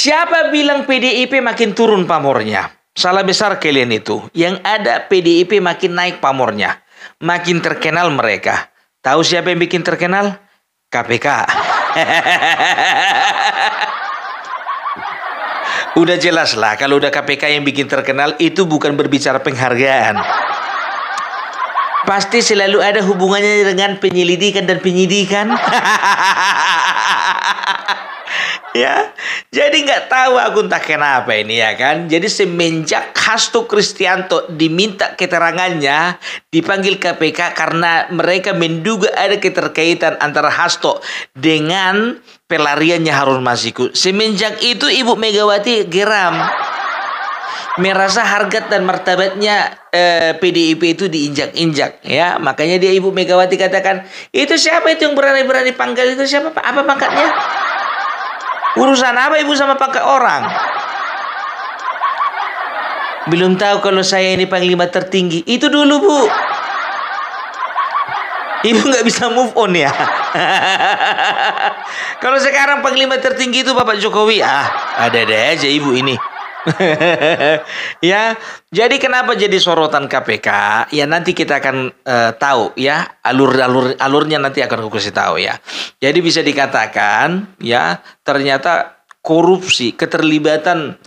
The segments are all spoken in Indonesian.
Siapa bilang PDIP makin turun pamornya? Salah besar kalian itu. Yang ada PDIP makin naik pamornya. Makin terkenal mereka. Tahu siapa yang bikin terkenal? KPK. Udah jelas lah kalau udah KPK yang bikin terkenal itu bukan berbicara penghargaan. Pasti selalu ada hubungannya dengan penyelidikan dan penyidikan. Ya, jadi nggak tahu aku entah kenapa ini ya kan. Jadi semenjak Hasto Kristianto diminta keterangannya, dipanggil KPK karena mereka menduga ada keterkaitan antara Hasto dengan pelariannya Harun Masiku. Semenjak itu Ibu Megawati geram, merasa harga dan martabatnya PDIP itu diinjak-injak ya. Makanya dia Ibu Megawati katakan, itu siapa itu yang berani-berani panggil itu siapa? Apa pangkatnya? Urusan apa ibu sama pangkat orang? Belum tahu kalau saya ini panglima tertinggi. Itu dulu bu. Ibu nggak bisa move on ya. Kalau sekarang panglima tertinggi itu Bapak Jokowi. Ada-ada aja ibu ini. Ya, jadi kenapa jadi sorotan KPK? Ya nanti kita akan tahu ya, alurnya nanti akan aku kasih tahu ya. Jadi bisa dikatakan ya, ternyata korupsi, keterlibatan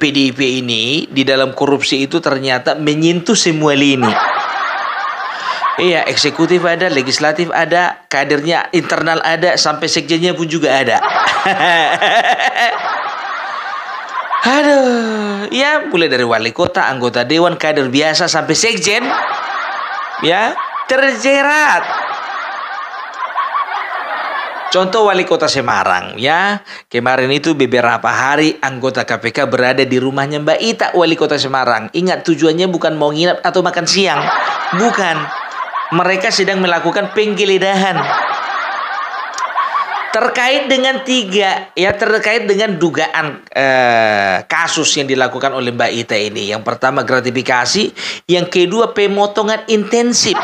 PDIP ini di dalam korupsi itu ternyata menyentuh semua lini. Iya, eksekutif ada, legislatif ada, kadernya internal ada, sampai sekjennya pun juga ada. Aduh, ya mulai dari wali kota, anggota dewan, kader biasa sampai sekjen, ya terjerat. Contoh wali kota Semarang, ya kemarin itu beberapa hari anggota KPK berada di rumahnya Mbak Ita, wali kota Semarang. Ingat tujuannya bukan mau nginap atau makan siang, bukan. Mereka sedang melakukan penggeledahan. Terkait dengan terkait dengan dugaan kasus yang dilakukan oleh Mbak Ita ini. Yang pertama gratifikasi, yang kedua pemotongan intensif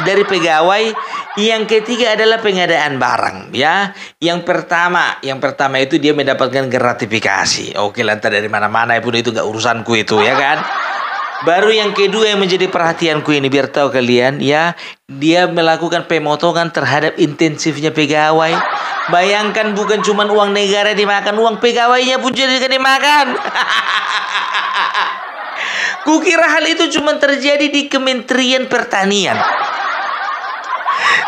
dari pegawai, yang ketiga adalah pengadaan barang ya. Yang pertama itu dia mendapatkan gratifikasi. Oke, lantas dari mana-mana pun itu nggak urusanku itu ya kan. Baru yang kedua yang menjadi perhatianku ini, biar tahu kalian ya, dia melakukan pemotongan terhadap intensifnya pegawai. Bayangkan bukan cuma uang negara dimakan, uang pegawainya pun jadi dimakan. Kukira hal itu cuma terjadi di Kementerian Pertanian.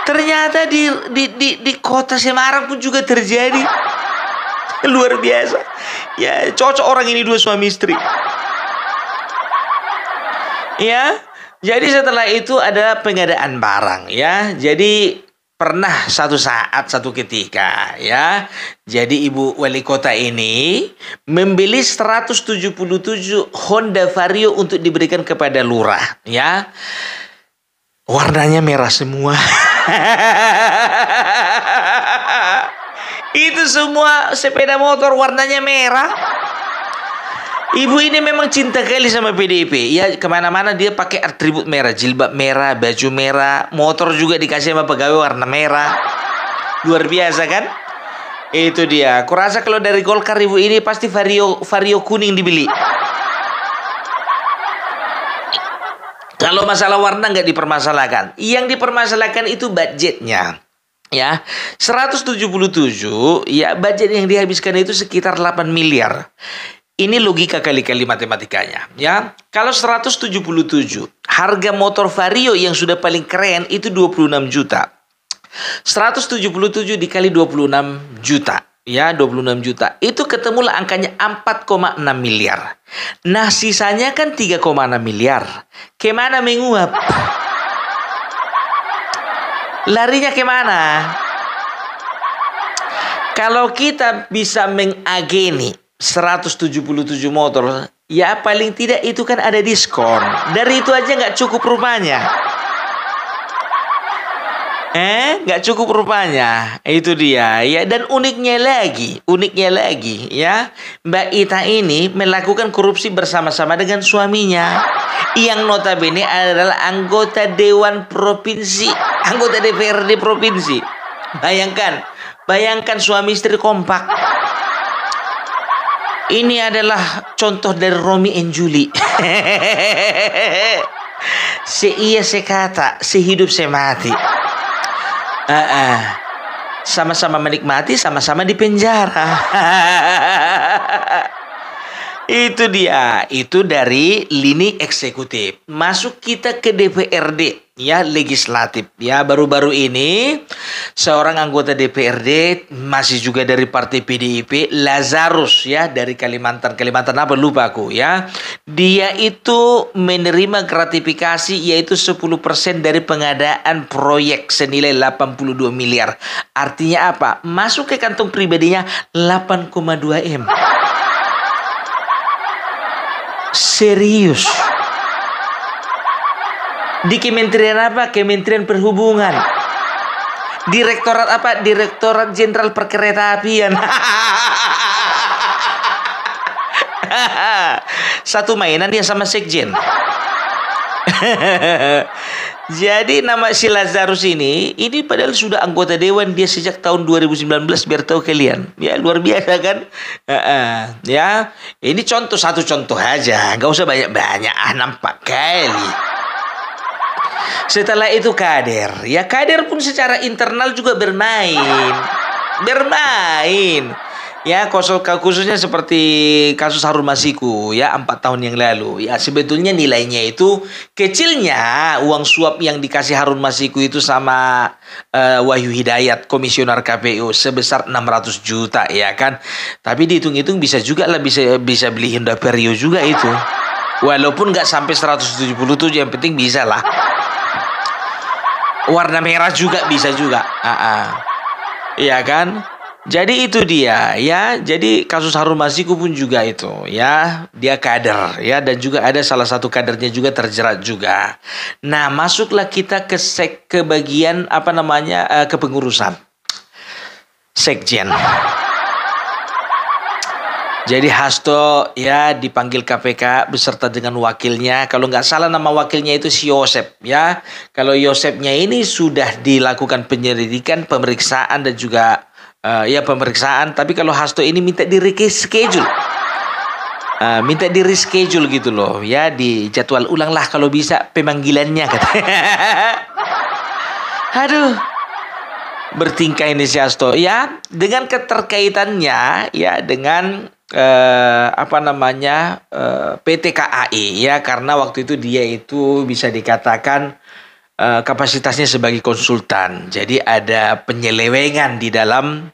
Ternyata di kota Semarang pun juga terjadi. Luar biasa. Ya, cocok orang ini dua suami istri. Ya, jadi setelah itu ada pengadaan barang ya. Jadi pernah satu saat, satu ketika ya. Jadi ibu wali kota ini membeli 177 Honda Vario untuk diberikan kepada lurah ya. Warnanya merah semua. Itu semua sepeda motor warnanya merah. Ibu ini memang cinta kali sama PDIP. Ya kemana-mana dia pakai atribut merah. Jilbab merah, baju merah. Motor juga dikasih sama pegawai warna merah. Luar biasa kan? Itu dia. Kurasa kalau dari Golkar ibu ini pasti Vario kuning dibeli. Kalau masalah warna nggak dipermasalahkan. Yang dipermasalahkan itu budgetnya. Ya, 177 ya, budget yang dihabiskan itu sekitar 8 miliar. Ini logika kali-kali matematikanya ya. Kalau 177, harga motor Vario yang sudah paling keren itu 26 juta. 177 dikali 26 juta ya, 26 juta. Itu ketemulah angkanya 4,6 miliar. Nah, sisanya kan 3,6 miliar. Kemana menguap? Larinya kemana? Kalau kita bisa mengageni 177 motor, ya paling tidak itu kan ada diskon. Dari itu aja nggak cukup rupanya. Nggak cukup rupanya. Itu dia ya. Dan uniknya lagi ya, Mbak Ita ini melakukan korupsi bersama-sama dengan suaminya, yang notabene adalah anggota Dewan Provinsi, anggota DPRD Provinsi. Bayangkan suami istri kompak. Ini adalah contoh dari Romi and Julie. Seia sekata, sehidup semati. Sama-sama menikmati, sama-sama di penjara. Itu dia, itu dari lini eksekutif. Masuk kita ke DPRD, ya legislatif. Ya baru-baru ini seorang anggota DPRD masih juga dari partai PDIP, Lazarus ya dari Kalimantan. Kalimantan apa lupa aku ya. Dia itu menerima gratifikasi yaitu 10% dari pengadaan proyek senilai 82 miliar. Artinya apa? Masuk ke kantong pribadinya 8,2 M. Serius. Di kementerian apa? Kementerian Perhubungan. Direktorat apa? Direktorat Jenderal Perkeretaapian. Satu mainan dia sama sekjen. Jadi nama si Lazarus ini padahal sudah anggota dewan dia sejak tahun 2019 biar tahu kalian. Ya luar biasa kan? Ya ini satu contoh aja, nggak usah banyak-banyak. Nampak kali. Setelah itu kader, ya kader pun secara internal juga bermain. Ya khususnya seperti kasus Harun Masiku ya 4 tahun yang lalu. Ya sebetulnya nilainya itu kecilnya uang suap yang dikasih Harun Masiku itu sama Wahyu Hidayat komisioner KPU sebesar 600 juta ya kan. Tapi dihitung-hitung bisa juga lah bisa beli Honda Vario juga itu. Walaupun nggak sampai 177 yang penting bisa lah. Warna merah juga bisa juga. Iya kan? Jadi itu dia ya. Jadi kasus Harun Masiku pun juga itu ya. Dia kader ya dan juga ada salah satu kadernya juga terjerat juga. Nah, masuklah kita ke bagian kepengurusan. Sekjen. Jadi Hasto ya dipanggil KPK beserta dengan wakilnya. Kalau nggak salah nama wakilnya itu si Yosep ya. Kalau Yosepnya ini sudah dilakukan penyelidikan, pemeriksaan dan juga pemeriksaan. Tapi kalau Hasto ini minta di reschedule. Minta di reschedule gitu loh ya, di jadwal ulang lah kalau bisa pemanggilannya katanya. Aduh. Bertingkah ini si Hasto ya dengan keterkaitannya ya dengan PT KAI ya, karena waktu itu dia itu bisa dikatakan kapasitasnya sebagai konsultan. Jadi ada penyelewengan di dalam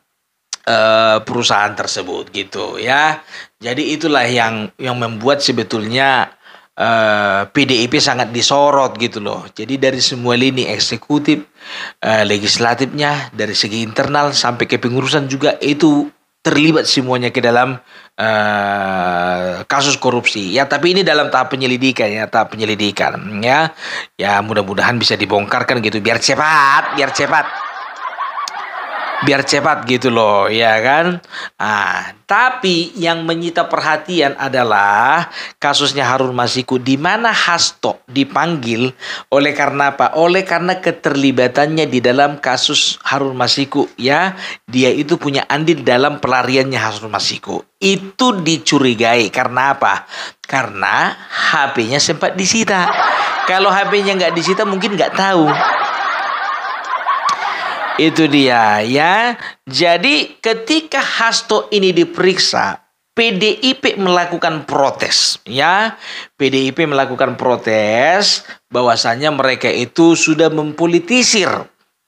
perusahaan tersebut gitu ya. Jadi itulah yang membuat sebetulnya PDIP sangat disorot gitu loh. Jadi dari semua lini eksekutif, legislatifnya, dari segi internal sampai ke pengurusan juga itu terlibat semuanya ke dalam kasus korupsi ya. Tapi ini dalam tahap penyelidikan ya. Ya mudah-mudahan bisa dibongkarkan gitu biar cepat gitu loh ya kan. Tapi yang menyita perhatian adalah kasusnya Harun Masiku, di mana Hasto dipanggil oleh karena apa? Oleh karena keterlibatannya di dalam kasus Harun Masiku ya. Dia itu punya andil dalam pelariannya Harun Masiku. Itu dicurigai karena apa? Karena HP-nya sempat disita. Kalau HP-nya nggak disita mungkin nggak tahu. Itu dia ya. Jadi ketika Hasto ini diperiksa, PDIP melakukan protes ya. PDIP melakukan protes bahwasannya mereka itu sudah mempolitisir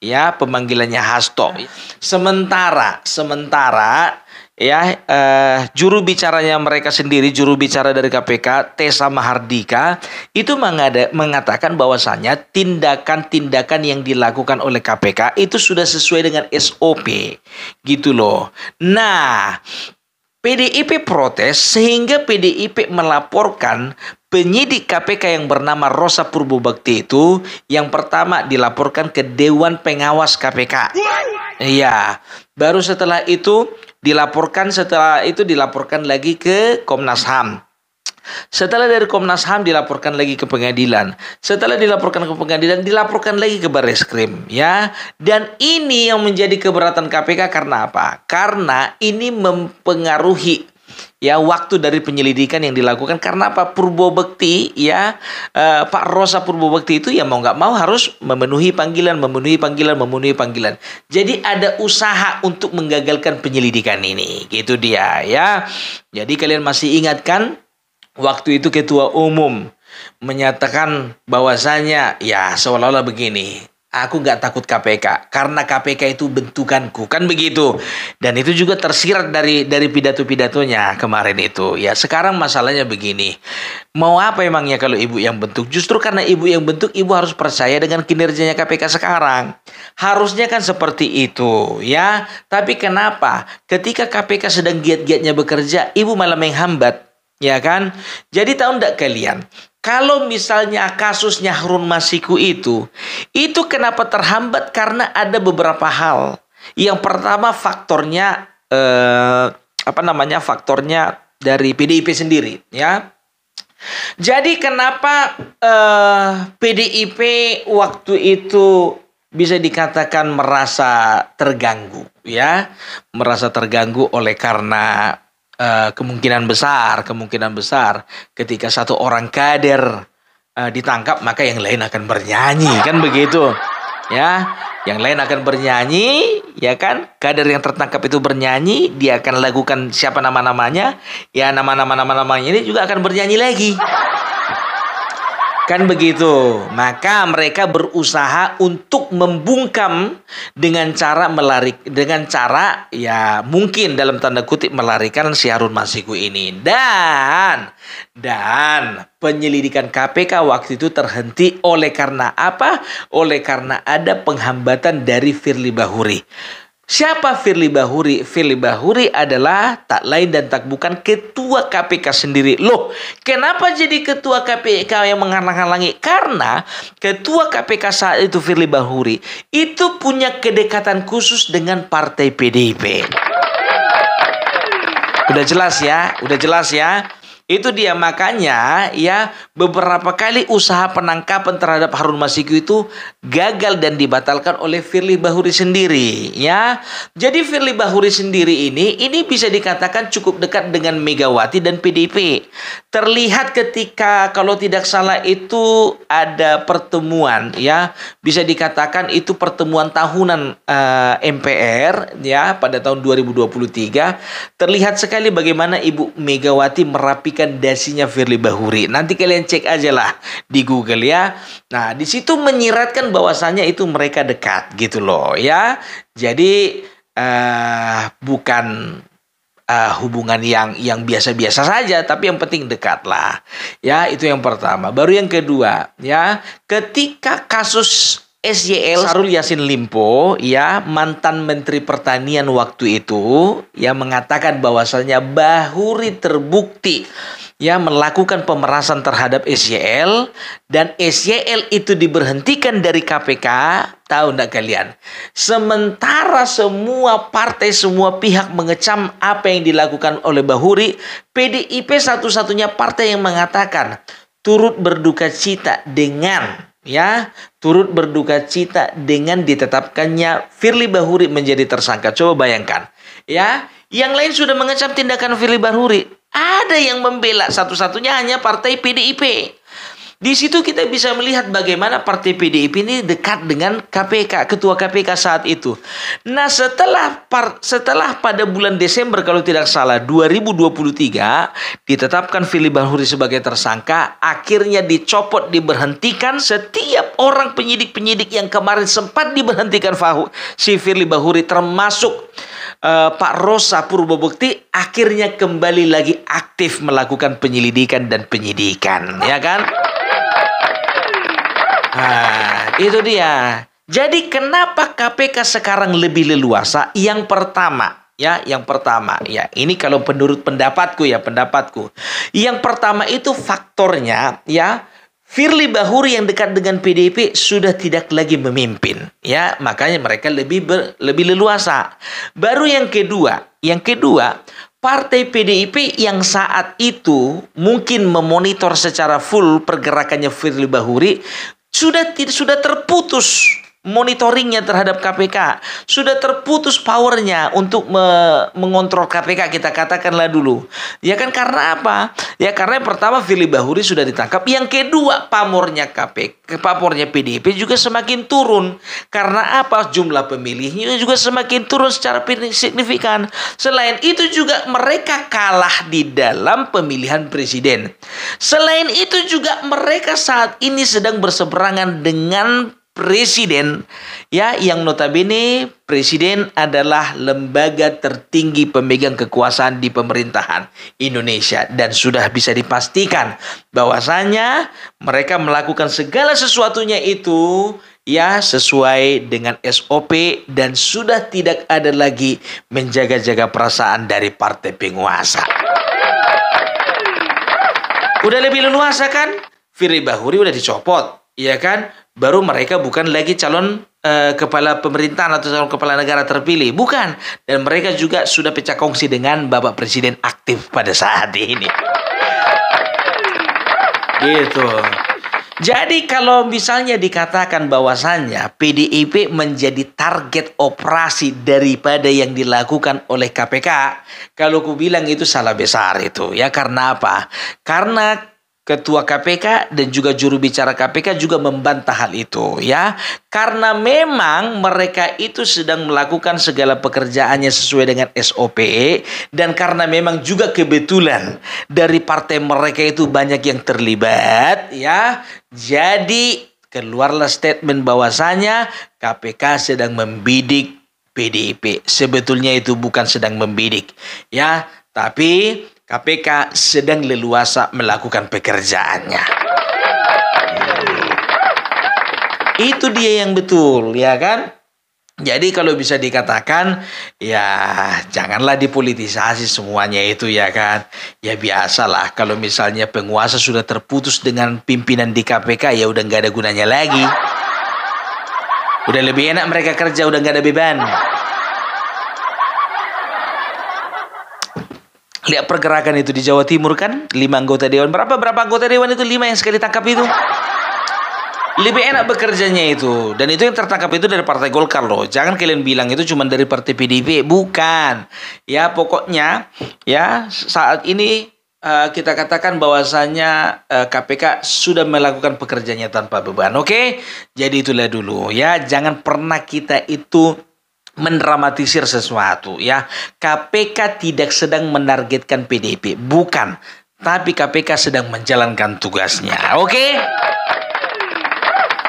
ya pemanggilannya Hasto. Sementara ya juru bicaranya mereka sendiri, juru bicara dari KPK Tessa Mahardika itu mengatakan bahwasannya tindakan-tindakan yang dilakukan oleh KPK itu sudah sesuai dengan SOP gitu loh. Nah, PDIP protes sehingga PDIP melaporkan penyidik KPK yang bernama Rosa Purbobakti itu yang pertama dilaporkan ke Dewan Pengawas KPK. Iya, baru setelah itu dilaporkan lagi ke Komnas HAM. Setelah dari Komnas HAM dilaporkan lagi ke pengadilan. Setelah dilaporkan ke pengadilan dilaporkan lagi ke Barreskrim ya. Dan ini yang menjadi keberatan KPK karena apa? Karena ini mempengaruhi ya waktu dari penyelidikan yang dilakukan. Karena Pak Purbobekti ya, Pak Rosa Purbobekti itu ya mau nggak mau harus memenuhi panggilan. Jadi ada usaha untuk menggagalkan penyelidikan ini, gitu dia ya. Jadi kalian masih ingat kan, waktu itu ketua umum menyatakan bahwasanya ya seolah-olah begini, aku nggak takut KPK karena KPK itu bentukanku, kan begitu. Dan itu juga tersirat dari pidato-pidatonya kemarin itu. Ya sekarang masalahnya begini, mau apa emangnya kalau ibu yang bentuk? Justru karena ibu yang bentuk, ibu harus percaya dengan kinerjanya KPK sekarang. Harusnya kan seperti itu ya. Tapi kenapa ketika KPK sedang giat-giatnya bekerja, ibu malah menghambat, ya kan? Jadi tahu enggak kalian, kalau misalnya kasusnya Harun Masiku itu kenapa terhambat? Karena ada beberapa hal. Yang pertama faktornya faktornya dari PDIP sendiri, ya. Jadi kenapa PDIP waktu itu bisa dikatakan merasa terganggu, ya? Merasa terganggu oleh karena kemungkinan besar ketika satu orang kader ditangkap, maka yang lain akan bernyanyi, kan begitu ya. Yang lain akan bernyanyi, ya kan. Kader yang tertangkap itu bernyanyi, dia akan lakukan siapa nama-namanya, ya nama-namanya ini juga akan bernyanyi lagi, kan begitu. Maka mereka berusaha untuk membungkam dengan cara ya mungkin dalam tanda kutip melarikan si Harun Masiku ini. Dan penyelidikan KPK waktu itu terhenti oleh karena apa? Oleh karena ada penghambatan dari Firly Bahuri. Siapa Firly Bahuri? Firly Bahuri adalah tak lain dan tak bukan ketua KPK sendiri. Loh, kenapa jadi ketua KPK yang menghalang-halangi? Karena ketua KPK saat itu Firly Bahuri itu punya kedekatan khusus dengan partai PDIP. Udah jelas ya. Itu dia, makanya ya beberapa kali usaha penangkapan terhadap Harun Masiku itu gagal dan dibatalkan oleh Firly Bahuri sendiri, ya. Jadi Firly Bahuri sendiri ini bisa dikatakan cukup dekat dengan Megawati dan PDIP. Terlihat ketika kalau tidak salah itu ada pertemuan, ya, bisa dikatakan itu pertemuan tahunan MPR ya pada tahun 2023. Terlihat sekali bagaimana Ibu Megawati merapikan dasinya Firly Bahuri. Nanti kalian cek aja lah di Google ya. Nah, di situ menyiratkan bahwasannya itu mereka dekat gitu loh ya. Jadi bukan hubungan yang biasa-biasa saja, tapi yang penting dekat lah. Ya, itu yang pertama. Baru yang kedua, ya, ketika kasus SYL Syahrul Yassin Limpo, ya, mantan Menteri Pertanian waktu itu, ya, mengatakan bahwasanya Bahuri terbukti ya melakukan pemerasan terhadap SYL, dan SYL itu diberhentikan dari KPK. Tahu enggak kalian? Sementara semua partai, semua pihak mengecam apa yang dilakukan oleh Bahuri, PDIP satu-satunya partai yang mengatakan turut berduka cita dengan ditetapkannya Firly Bahuri menjadi tersangka. Coba bayangkan, ya, yang lain sudah mengecam tindakan Firly Bahuri, ada yang membela, satu-satunya hanya partai PDIP. Di situ kita bisa melihat bagaimana partai PDIP ini dekat dengan KPK, ketua KPK saat itu. Nah, setelah pada bulan Desember kalau tidak salah 2023 ditetapkan Firly Bahuri sebagai tersangka, akhirnya dicopot, diberhentikan setiap orang penyidik-penyidik yang kemarin sempat diberhentikan si Firly Bahuri, termasuk Pak Rosa Purbobekti, akhirnya kembali lagi aktif melakukan penyelidikan dan penyidikan, ya kan? Nah, itu dia. Jadi kenapa KPK sekarang lebih leluasa? Yang pertama, ini kalau menurut pendapatku. Yang pertama itu faktornya, ya, Firly Bahuri yang dekat dengan PDIP sudah tidak lagi memimpin, ya, makanya mereka lebih leluasa. Baru yang kedua, partai PDIP yang saat itu mungkin memonitor secara full pergerakannya Firly Bahuri sudah terputus monitoringnya terhadap KPK. Sudah terputus powernya untuk mengontrol KPK, kita katakanlah dulu. Ya kan, karena apa? Ya karena yang pertama Firly Bahuri sudah ditangkap. Yang kedua, pamornya KPK, pamornya PDIP juga semakin turun. Karena apa? Jumlah pemilihnya juga semakin turun secara signifikan. Selain itu juga mereka kalah di dalam pemilihan presiden. Selain itu juga mereka saat ini sedang berseberangan dengan presiden, ya, yang notabene presiden adalah lembaga tertinggi pemegang kekuasaan di pemerintahan Indonesia, dan sudah bisa dipastikan bahwasanya mereka melakukan segala sesuatunya itu ya sesuai dengan SOP dan sudah tidak ada lagi menjaga-jaga perasaan dari partai penguasa. Udah lebih leluasa kan? Firly Bahuri udah dicopot, ya kan? Baru mereka bukan lagi calon kepala pemerintahan atau calon kepala negara terpilih, bukan. Dan mereka juga sudah pecah kongsi dengan Bapak Presiden aktif pada saat ini. Gitu. Jadi kalau misalnya dikatakan bahwasannya PDIP menjadi target operasi daripada yang dilakukan oleh KPK, kalau ku bilang itu salah besar itu ya. Karena apa? Karena Ketua KPK dan juga juru bicara KPK juga membantah hal itu ya. Karena memang mereka itu sedang melakukan segala pekerjaannya sesuai dengan SOP, dan karena memang juga kebetulan dari partai mereka itu banyak yang terlibat ya. Jadi keluarlah statement bahwasanya KPK sedang membidik PDIP. Sebetulnya itu bukan sedang membidik ya, tapi KPK sedang leluasa melakukan pekerjaannya. Itu dia yang betul, ya kan? Jadi kalau bisa dikatakan, ya janganlah dipolitisasi semuanya itu, ya kan? Ya biasalah kalau misalnya penguasa sudah terputus dengan pimpinan di KPK, ya udah nggak ada gunanya lagi. Udah lebih enak mereka kerja, udah nggak ada beban. Lihat pergerakan itu di Jawa Timur kan, 5 anggota dewan. Berapa anggota dewan itu? 5 yang sekali tangkap itu. Lebih enak bekerjanya itu. Dan itu yang tertangkap itu dari Partai Golkar loh. Jangan kalian bilang itu cuma dari Partai PDIP. Bukan. Ya pokoknya ya saat ini kita katakan bahwasanya KPK sudah melakukan pekerjaannya tanpa beban. Oke? Jadi itulah dulu ya. Jangan pernah kita itu mendramatisir sesuatu ya. KPK tidak sedang menargetkan PDIP, bukan, tapi KPK sedang menjalankan tugasnya. Oke?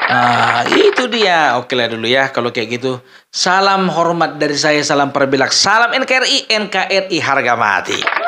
Nah, itu dia. Oke lah dulu ya kalau kayak gitu. Salam hormat dari saya, salam perbelak, salam NKRI, NKRI harga mati.